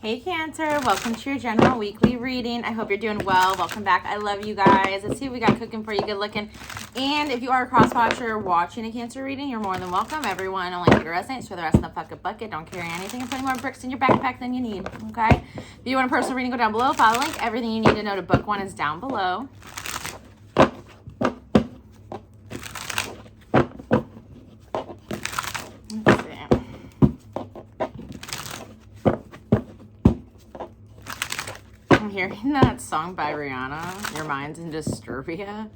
Hey Cancer, welcome to your general weekly reading. I hope you're doing well. Welcome back. I love you guys. Let's see what we got cooking for you. Good looking. And if you are a cross-watcher watching a Cancer reading, you're more than welcome. Everyone, only take it resonates for the rest in the fucking bucket. Don't carry anything and put more bricks in your backpack than you need. Okay? If you want a personal reading, go down below. Follow the link. Everything you need to know to book one is down below. Hearing that song by Rihanna, Your Mind's in Disturbia,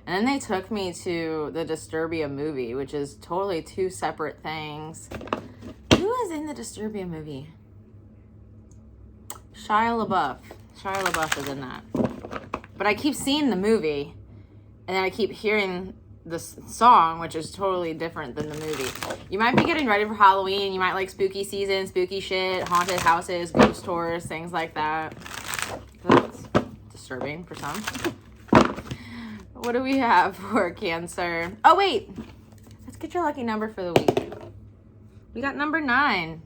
and then they took me to the Disturbia movie, which is totally two separate things. Who is in the Disturbia movie? Shia LaBeouf is in that. But I keep seeing the movie, and then I keep hearing this song, which is totally different than the movie. You might be getting ready for Halloween. You might like spooky season, spooky shit, haunted houses, ghost tours, things like that. That's disturbing for some. What do we have for Cancer? Oh, wait. Let's get your lucky number for the week. We got number 9.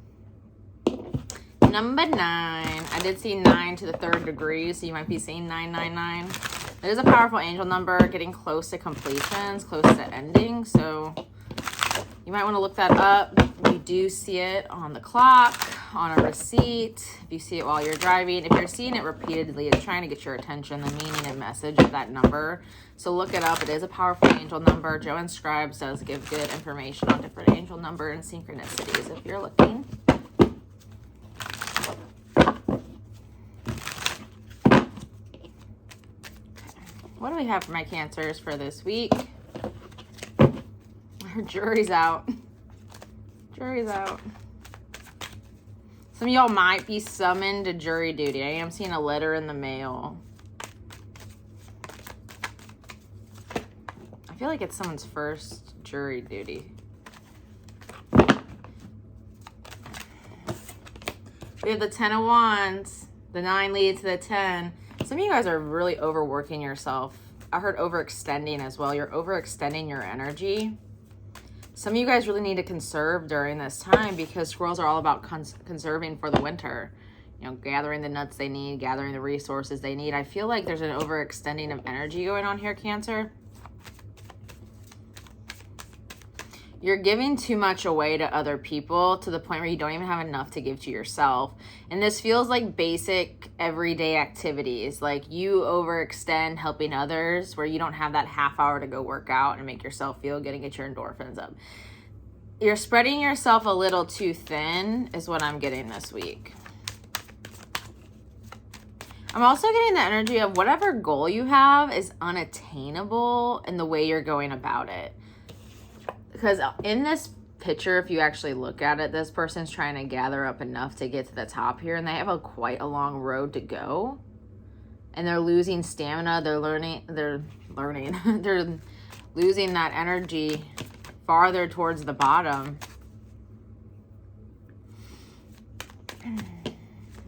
Number 9. I did see 9 to the 3rd degree, so you might be seeing 999. It is a powerful angel number, getting close to completions, close to ending, so you might want to look that up. You do see it on the clock, on a receipt. If you see it while you're driving, if you're seeing it repeatedly, it's trying to get your attention, the meaning and message of that number. So look it up. It is a powerful angel number. Joanne Scribes does give good information on different angel number and synchronicities if you're looking. What do we have for my Cancers for this week? Our jury's out. Jury's out. Some of y'all might be summoned to jury duty. I am seeing a letter in the mail. I feel like it's someone's first jury duty. We have the 10 of Wands. The 9 leads to the 10. Some of you guys are really overworking yourself. I heard overextending as well. You're overextending your energy. Some of you guys really need to conserve during this time because squirrels are all about conserving for the winter. You know, gathering the nuts they need, gathering the resources they need. I feel like there's an overextending of energy going on here, Cancer. You're giving too much away to other people to the point where you don't even have enough to give to yourself. And this feels like basic everyday activities. Like you overextend helping others where you don't have that half hour to go work out and make yourself feel good and get your endorphins up. You're spreading yourself a little too thin is what I'm getting this week. I'm also getting the energy of whatever goal you have is unattainable in the way you're going about it. Because in this picture, if you actually look at it, this person's trying to gather up enough to get to the top here, and they have quite a long road to go. And they're losing stamina. They're losing that energy farther towards the bottom. I'm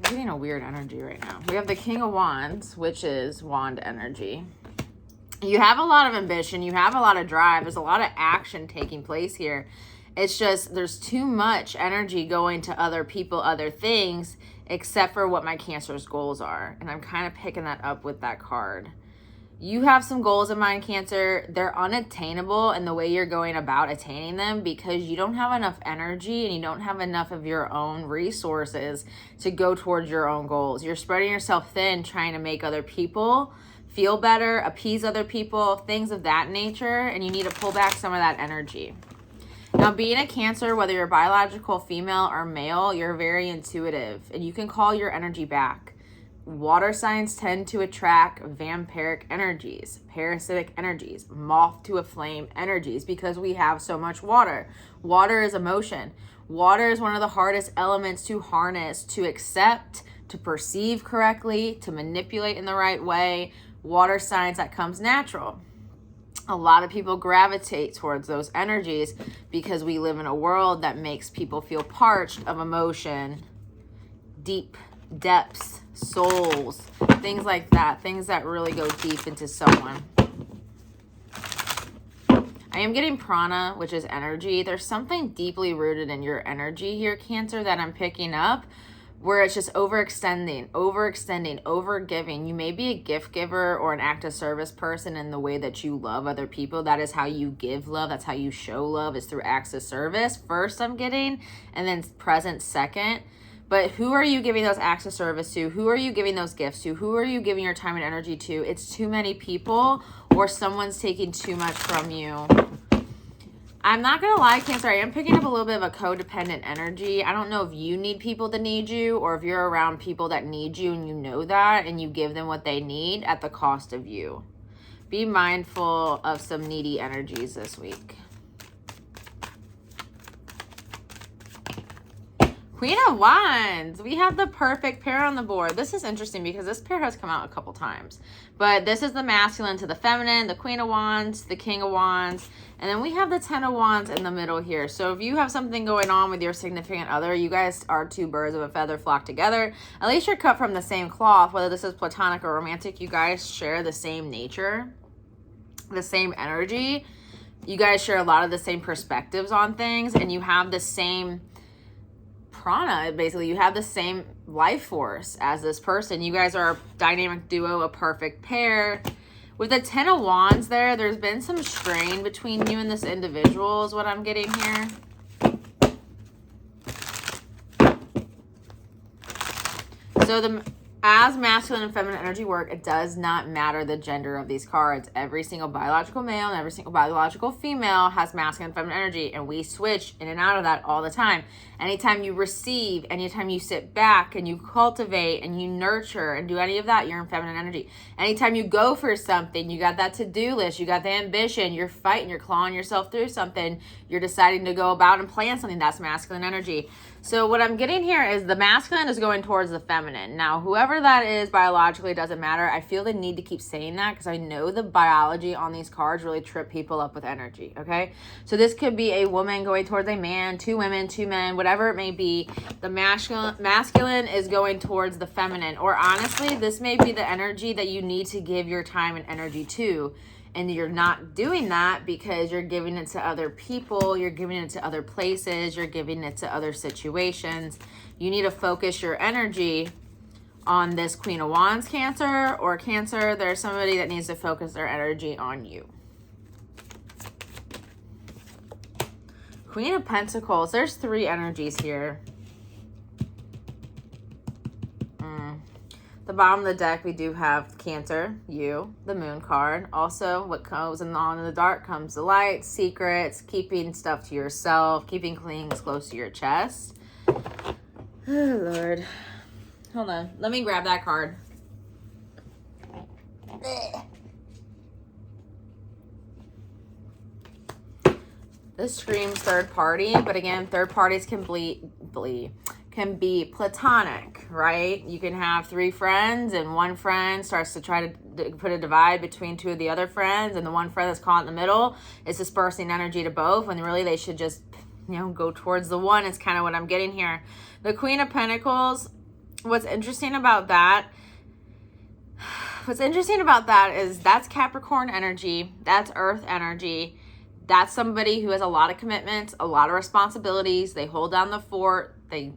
getting a weird energy right now. We have the King of Wands, which is wand energy. You have a lot of ambition. You have a lot of drive. There's a lot of action taking place here. It's just there's too much energy going to other people, other things, except for what my Cancer's goals are. And I'm kind of picking that up with that card. You have some goals in mind, Cancer. They're unattainable in the way you're going about attaining them because you don't have enough energy and you don't have enough of your own resources to go towards your own goals. You're spreading yourself thin trying to make other people feel better, appease other people, things of that nature, and you need to pull back some of that energy. Now, being a Cancer, whether you're biological, female, or male, you're very intuitive, and you can call your energy back. Water signs tend to attract vampiric energies, parasitic energies, moth to a flame energies, because we have so much water. Water is emotion. Water is one of the hardest elements to harness, to accept, to perceive correctly, to manipulate in the right way. Water signs, that comes natural. A lot of people gravitate towards those energies because we live in a world that makes people feel parched of emotion, deep depths, souls, things like that, things that really go deep into someone. I am getting prana, which is energy. There's something deeply rooted in your energy here, Cancer, that I'm picking up where it's just overextending, overgiving. You may be a gift giver or an act of service person in the way that you love other people. That is how you give love. That's how you show love, is through acts of service. First, I'm getting, and then present second. But who are you giving those acts of service to? Who are you giving those gifts to? Who are you giving your time and energy to? It's too many people, or someone's taking too much from you. I'm not going to lie, Cancer, I am picking up a little bit of a codependent energy. I don't know if you need people to need you, or if you're around people that need you and you know that, and you give them what they need at the cost of you. Be mindful of some needy energies this week. Queen of Wands. We have the perfect pair on the board. This is interesting because this pair has come out a couple times. But this is the masculine to the feminine, the Queen of Wands, the King of Wands, and then we have the 10 of Wands in the middle here. So if you have something going on with your significant other, you guys are two birds of a feather flock together. At least you're cut from the same cloth. Whether this is platonic or romantic, you guys share the same nature, the same energy. You guys share a lot of the same perspectives on things, and you have the same prana. Basically, you have the same life force as this person. You guys are a dynamic duo, a perfect pair. With the 10 of Wands there's been some strain between you and this individual is what I'm getting here. So as masculine and feminine energy work, it does not matter the gender of these cards. Every single biological male and every single biological female has masculine and feminine energy, and we switch in and out of that all the time. Anytime you receive, anytime you sit back and you cultivate and you nurture and do any of that, you're in feminine energy. Anytime you go for something, you got that to-do list, you got the ambition, you're fighting, you're clawing yourself through something, you're deciding to go about and plan something, that's masculine energy. So what I'm getting here is the masculine is going towards the feminine. Now, whoever that is biologically, doesn't matter. I feel the need to keep saying that because I know the biology on these cards really trip people up with energy, okay? So this could be a woman going towards a man, two women, two men, whatever it may be. The masculine is going towards the feminine. Or honestly, this may be the energy that you need to give your time and energy to. And you're not doing that because you're giving it to other people, you're giving it to other places, you're giving it to other situations. You need to focus your energy on this Queen of Wands, Cancer, or Cancer, there's somebody that needs to focus their energy on you. Queen of Pentacles, there's three energies here. The bottom of the deck, we do have Cancer, you, the Moon card. Also, what goes on in the dark comes the light, secrets, keeping stuff to yourself, keeping things close to your chest. Oh, Lord. Hold on. Let me grab that card. This screams third party, but again, third parties can can be platonic, right? You can have three friends and one friend starts to try to put a divide between two of the other friends, and the one friend that's caught in the middle is dispersing energy to both, when really they should just, go towards the one. Is kind of what I'm getting here. The Queen of Pentacles, what's interesting about that is that's Capricorn energy, that's Earth energy. That's somebody who has a lot of commitments, a lot of responsibilities. They hold down the fort. They,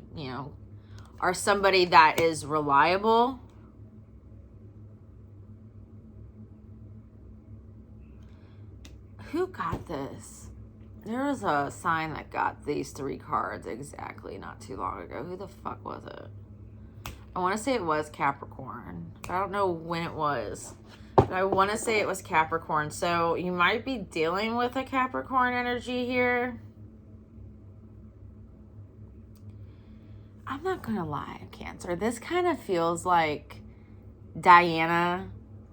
are somebody that is reliable. Who got this? There was a sign that got these three cards exactly not too long ago. Who the fuck was it? I want to say it was Capricorn. But I don't know when it was. But I want to say it was Capricorn. So you might be dealing with a Capricorn energy here. I'm not going to lie, Cancer. This kind of feels like Diana,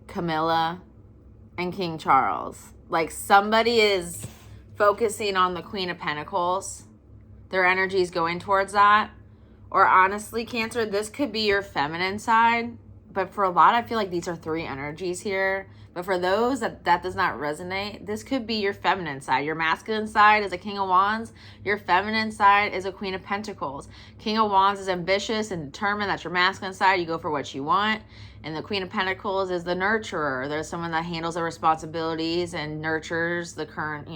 Camilla, and King Charles. Like somebody is focusing on the Queen of Pentacles. Their energy is going towards that. Or honestly, Cancer, this could be your feminine side. But for a lot, I feel like these are three energies here. But for those that does not resonate, this could be your feminine side. Your masculine side is a King of Wands. Your feminine side is a Queen of Pentacles. King of Wands is ambitious and determined. That's your masculine side. You go for what you want. And the Queen of Pentacles is the nurturer. There's someone that handles the responsibilities and nurtures the current,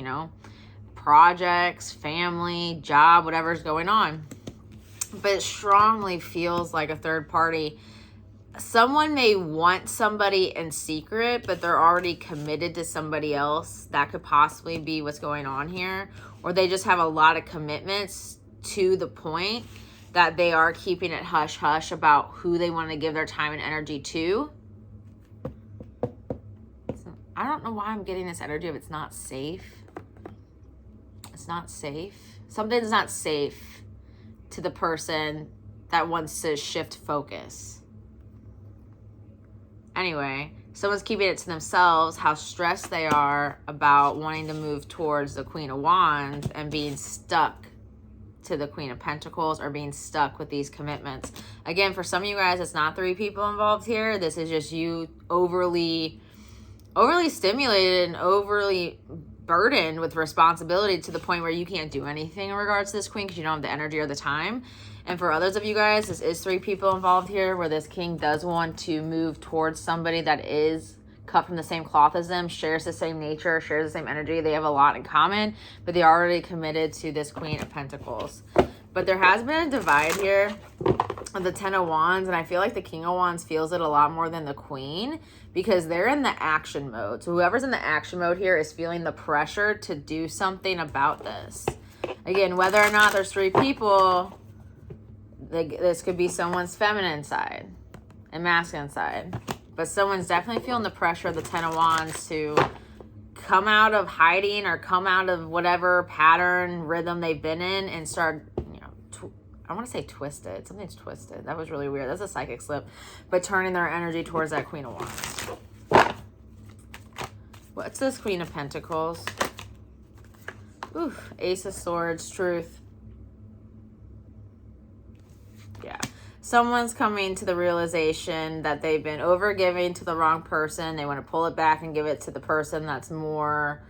projects, family, job, whatever's going on. but it strongly feels like a third party. Someone may want somebody in secret, but they're already committed to somebody else. That could possibly be what's going on here. Or they just have a lot of commitments to the point that they are keeping it hush-hush about who they want to give their time and energy to. I don't know why I'm getting this energy of it's not safe. It's not safe. Something's not safe to the person that wants to shift focus. Anyway, someone's keeping it to themselves how stressed they are about wanting to move towards the Queen of Wands and being stuck to the Queen of Pentacles or being stuck with these commitments. Again, for some of you guys, it's not 3 people involved here. This is just you overly stimulated and overly burdened with responsibility to the point where you can't do anything in regards to this queen because you don't have the energy or the time. And for others of you guys, this is 3 people involved here where this king does want to move towards somebody that is cut from the same cloth as them, shares the same nature, shares the same energy. They have a lot in common, but they are already committed to this Queen of Pentacles. But there has been a divide here of the 10 of Wands, and I feel like the King of Wands feels it a lot more than the Queen because they're in the action mode. So whoever's in the action mode here is feeling the pressure to do something about this. Again, whether or not there's 3 people, this could be someone's feminine side and masculine side. But someone's definitely feeling the pressure of the 10 of Wands to come out of hiding or come out of whatever pattern, rhythm they've been in and start, I want to say twisted. Something's twisted. That was really weird. That's a psychic slip. But turning their energy towards that Queen of Wands. What's this Queen of Pentacles? Oof, Ace of Swords, truth. Yeah. Someone's coming to the realization that they've been overgiving to the wrong person. They want to pull it back and give it to the person that's more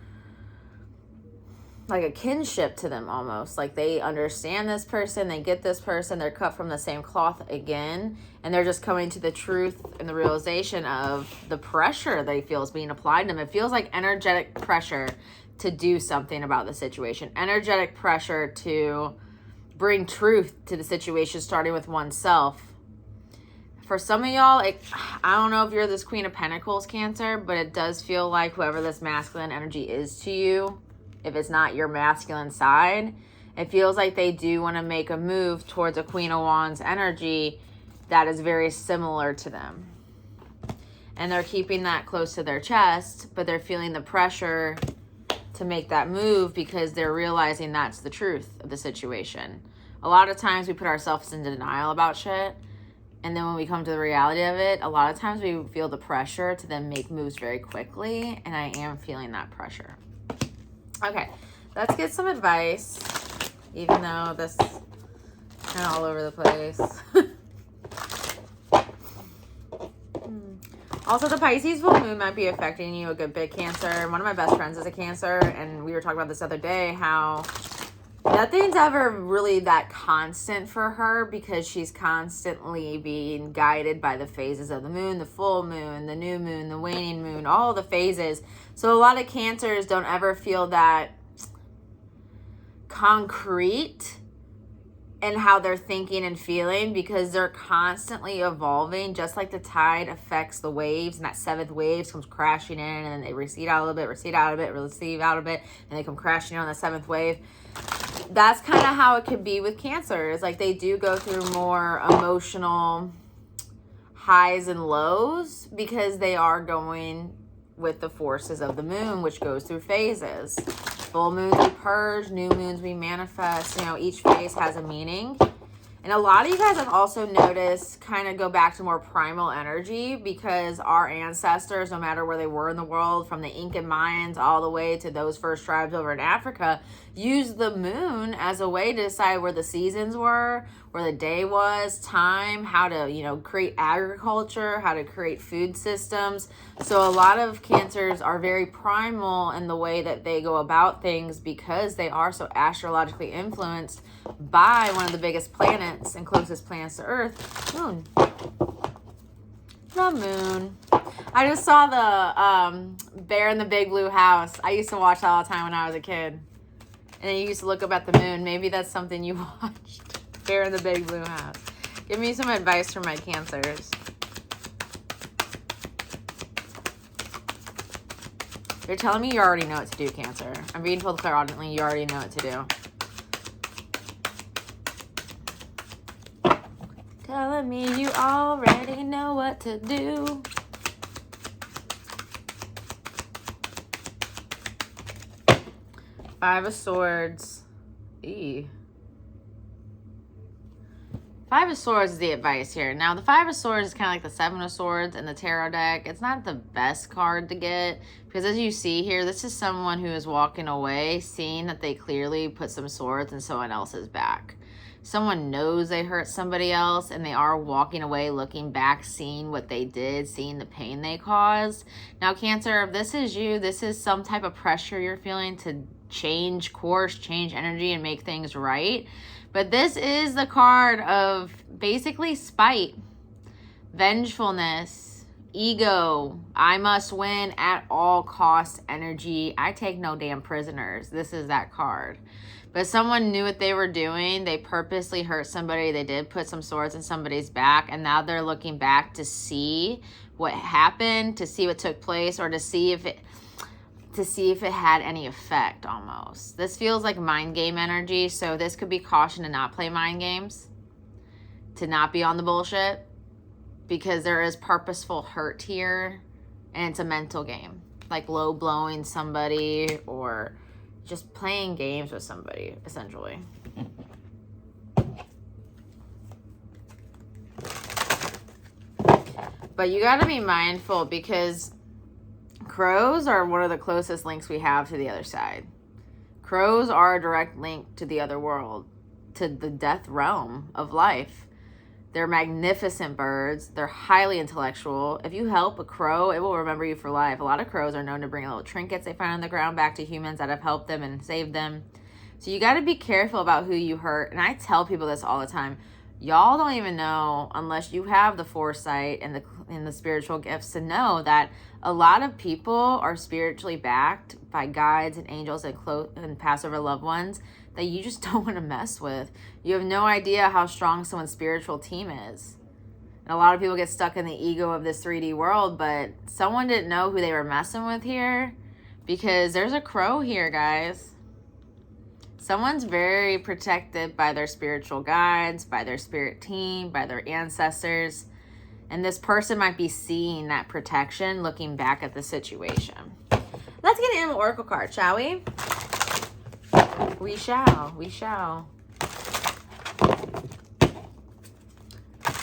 like a kinship to them almost. Like they understand this person, they get this person, they're cut from the same cloth again. And they're just coming to the truth and the realization of the pressure they feel is being applied to them. It feels like energetic pressure to do something about the situation. Energetic pressure to bring truth to the situation, starting with oneself. For some of y'all, I don't know if you're this Queen of Pentacles, Cancer, but it does feel like whoever this masculine energy is to you, if it's not your masculine side, it feels like they do want to make a move towards a Queen of Wands energy that is very similar to them. And they're keeping that close to their chest, but they're feeling the pressure to make that move because they're realizing that's the truth of the situation. A lot of times we put ourselves in denial about shit, and then when we come to the reality of it, a lot of times we feel the pressure to then make moves very quickly, and I am feeling that pressure. Okay, let's get some advice, even though this is kind of all over the place. Also, the Pisces full moon might be affecting you a good bit, Cancer. One of my best friends is a Cancer, and we were talking about this the other day, how nothing's ever really that constant for her because she's constantly being guided by the phases of the moon, the full moon, the new moon, the waning moon, all the phases. So a lot of Cancers don't ever feel that concrete in how they're thinking and feeling because they're constantly evolving, just like the tide affects the waves, and that 7th wave comes crashing in, and then they recede out a little bit, recede out a bit, recede out a bit, and they come crashing in on the 7th wave. That's kind of how it could be with Cancer. It's like they do go through more emotional highs and lows because they are going with the forces of the moon, which goes through phases. Full moons we purge, new moons we manifest. Each phase has a meaning. And a lot of you guys have also noticed kind of go back to more primal energy because our ancestors, no matter where they were in the world, from the Incan Mayans all the way to those first tribes over in Africa, used the moon as a way to decide where the seasons were, where the day was, time, how to, create agriculture, how to create food systems. So a lot of Cancers are very primal in the way that they go about things because they are so astrologically influenced by one of the biggest planets and closest planets to Earth, moon. The moon. I just saw the Bear in the Big Blue House. I used to watch that all the time when I was a kid. And then you used to look up at the moon. Maybe that's something you watched. Bear in the big blue house. Give me some advice for my Cancers. You're telling me you already know what to do, Cancer. I'm being told clairaudiently you already know what to do. Telling me you already know what to do. Five of Swords. Five of Swords is the advice here. Now, the Five of Swords is kind of like the Seven of Swords in the tarot deck. It's not the best card to get because as you see here, this is someone who is walking away, seeing that they clearly put some swords in someone else's back. Someone knows they hurt somebody else and they are walking away, looking back, seeing what they did, seeing the pain they caused. Now, Cancer, if this is you, this is some type of pressure you're feeling to change course, change energy, and make things right. But this is the card of basically spite, vengefulness, ego, I must win at all costs energy. I take no damn prisoners. This is that card. But someone knew what they were doing. They purposely hurt somebody. They did put some swords in somebody's back. And now they're looking back to see what happened, to see what took place, or to see if it had any effect almost. This feels like mind game energy, so this could be caution to not play mind games, to not be on the bullshit, because there is purposeful hurt here, and it's a mental game, like low blowing somebody or just playing games with somebody, essentially. But you got to be mindful because crows are one of the closest links we have to the other side. Crows are a direct link to the other world, to the death realm of life. They're magnificent birds. They're highly intellectual. If you help a crow, it will remember you for life. A lot of crows are known to bring little trinkets they find on the ground back to humans that have helped them and saved them. So you got to be careful about who you hurt. And I tell people this all the time. Y'all don't even know, unless you have the foresight and the spiritual gifts, to know that a lot of people are spiritually backed by guides and angels and Passover loved ones that you just don't want to mess with. You have no idea how strong someone's spiritual team is. And a lot of people get stuck in the ego of this 3D world, but someone didn't know who they were messing with here because there's a crow here, guys. Someone's very protected by their spiritual guides, by their spirit team, by their ancestors. And this person might be seeing that protection, looking back at the situation. Let's get an animal oracle card, shall we? We shall. We shall.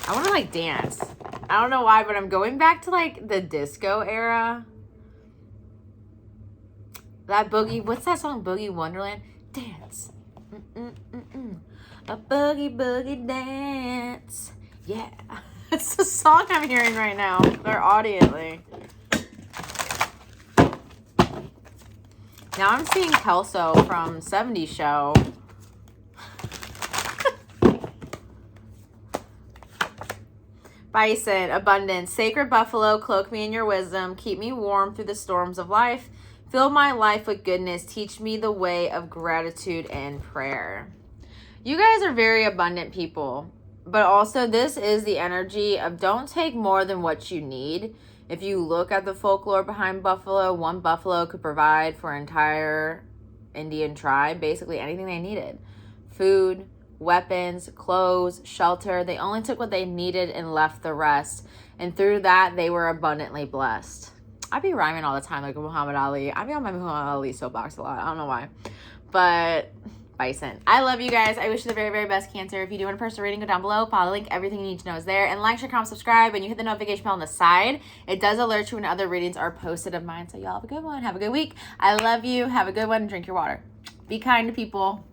I want to, like, dance. I don't know why, but I'm going back to, like, the disco era. That boogie, what's that song, Boogie Wonderland? Dance. A boogie boogie dance. Yeah. It's the song I'm hearing right now. They're audiently. Now I'm seeing Kelso from 70s Show. Bison, abundance. Sacred buffalo, cloak me in your wisdom. Keep me warm through the storms of life. Fill my life with goodness. Teach me the way of gratitude and prayer. You guys are very abundant people. But also this is the energy of don't take more than what you need. If you look at the folklore behind buffalo, one buffalo could provide for an entire Indian tribe basically anything they needed. Food, weapons, clothes, shelter. They only took what they needed and left the rest. And through that, they were abundantly blessed. I be rhyming all the time like Muhammad Ali. I be on my Muhammad Ali soapbox a lot. I don't know why. But Bison. I love you guys. I wish you the very, very best, Cancer. If you do want a personal reading, go down below. Follow the link. Everything you need to know is there. And like, share, comment, subscribe. And you hit the notification bell on the side. It does alert you when other readings are posted of mine. So y'all have a good one. Have a good week. I love you. Have a good one. Drink your water. Be kind to people.